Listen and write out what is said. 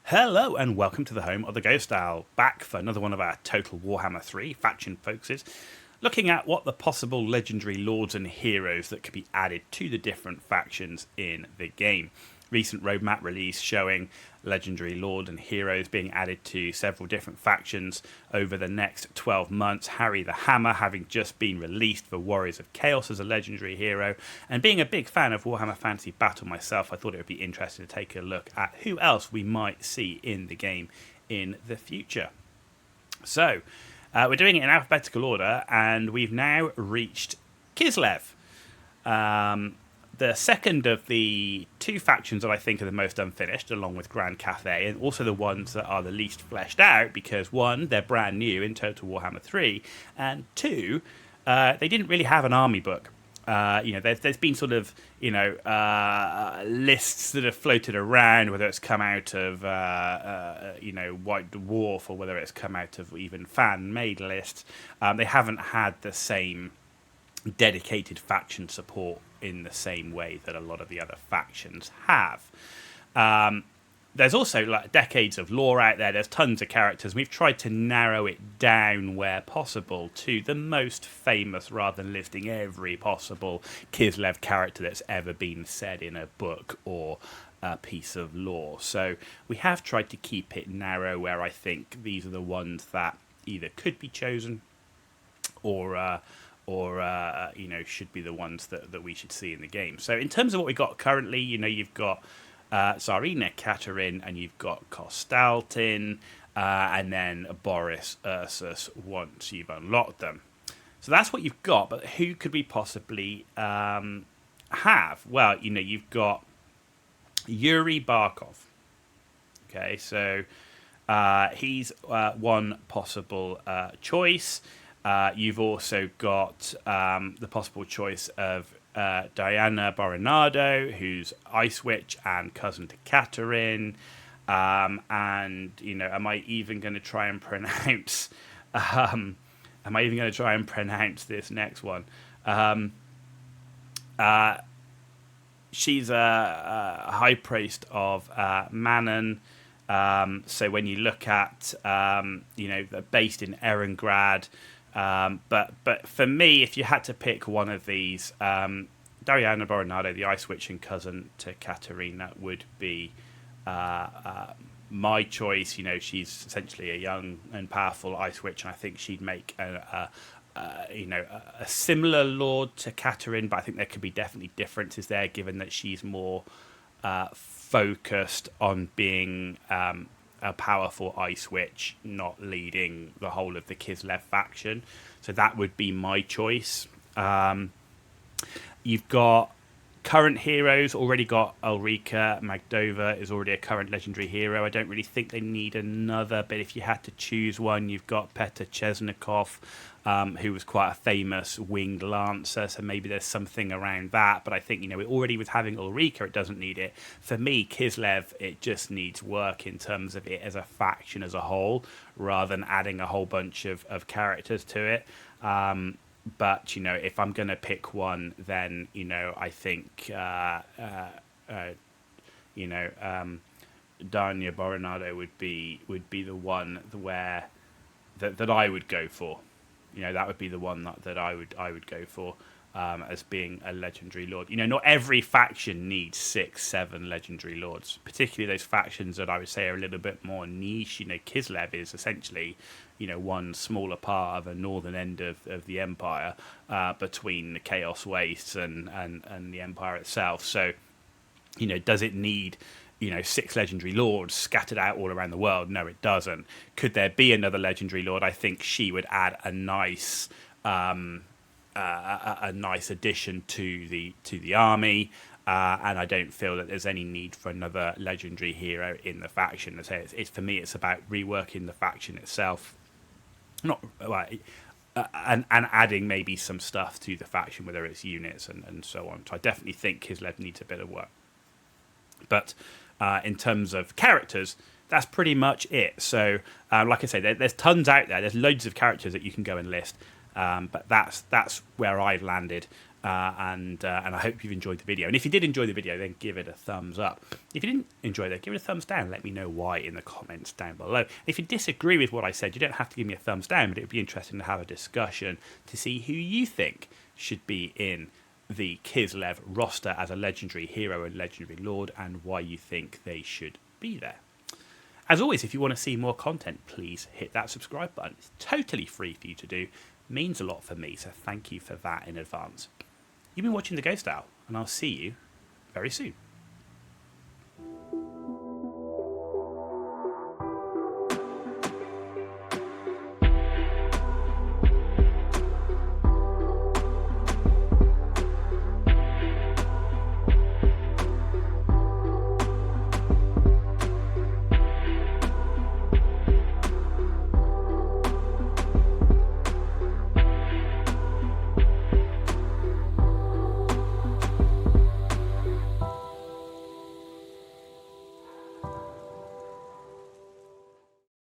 Hello and welcome to the home of the Ghost Owl, back for another one of our Total Warhammer 3 faction focuses, looking at what the possible legendary lords and heroes that could be added to the different factions in the game. Recent roadmap release showing legendary lords and heroes being added to several different factions over the next 12 months. Harry the Hammer having just been released for Warriors of Chaos as a legendary hero. And being a big fan of Warhammer Fantasy Battle myself, I thought it would be interesting to take a look at who else we might see in the game in the future. So, we're doing it in alphabetical order, and we've now reached Kislev. The second of the two factions that I think are the most unfinished, along with Grand Cathay, and also the ones that are the least fleshed out, because one, they're brand new in Total Warhammer 3, and two, they didn't really have an army book. There's been sort of, lists that have floated around, whether it's come out of, White Dwarf, or whether it's come out of even fan-made lists. They haven't had the same dedicated faction support in the same way that a lot of the other factions have. There's also decades of lore out there. There's tons of characters. We've tried to narrow it down where possible to the most famous, rather than listing every possible Kislev character that's ever been said in a book or a piece of lore. So we have tried to keep it narrow, where I think these are the ones that either could be chosen or should be the ones that we should see in the game. So in terms of what we got currently, you've got Tsarina Katerin, and you've got Kostaltin, and then Boris Ursus once you've unlocked them. So that's what you've got, but who could we possibly have? Well, you've got Yuri Barkov. Okay, so he's one possible choice. You've also got the possible choice of Diana Borinado, who's Ice Witch and cousin to Katerin. Am I even going to try and pronounce? This next one? She's a high priest of Manon. So when you look at, they're based in Erengrad. But for me, if you had to pick one of these, Diana Borinado, the Ice Witch and cousin to Katerina, would be my choice. She's essentially a young and powerful Ice Witch, and I think she'd make a similar lord to Katerin, but I think there could be definitely differences there, given that she's more focused on being a powerful Ice Witch, not leading the whole of the Kislev faction. So that would be my choice. You've got current heroes, already got Ulrika Magdova is already a current legendary hero. I don't really think they need another, but if you had to choose one, you've got Petr Chesnikov, who was quite a famous winged lancer, so maybe there's something around that. But I think, already with having Ulrika, it doesn't need it. For me, Kislev, it just needs work in terms of it as a faction as a whole, rather than adding a whole bunch of characters to it. But, if I'm going to pick one, then, I think, Dania Borinado would be the one where that I would go for. That would be the one that I would go for as being a legendary lord. Not every faction needs 6-7 legendary lords, particularly those factions that I would say are a little bit more niche. Kislev is essentially, one smaller part of a northern end of the Empire, between the Chaos Wastes and the Empire itself. So, does it need 6 legendary lords scattered out all around the world? No, it doesn't. Could there be another legendary lord? I think she would add a nice addition to the army, and I don't feel that there's any need for another legendary hero in the faction. It's for me, it's about reworking the faction itself, and adding maybe some stuff to the faction, whether it's units and so on. So I definitely think Kislev needs a bit of work. But in terms of characters, that's pretty much it. So, like I say, there's tons out there. There's loads of characters that you can go and list. But that's where I've landed. and I hope you've enjoyed the video. And if you did enjoy the video, then give it a thumbs up. If you didn't enjoy that, give it a thumbs down. Let me know why in the comments down below. If you disagree with what I said, you don't have to give me a thumbs down, but it would be interesting to have a discussion to see who you think should be in the Kislev roster as a legendary hero and legendary lord, and why you think they should be there. As always, if you want to see more content, please hit that subscribe button. It's totally free for you to do. Means a lot for me, so thank you for that in advance. You've been watching The Ghost Owl, and I'll see you very soon.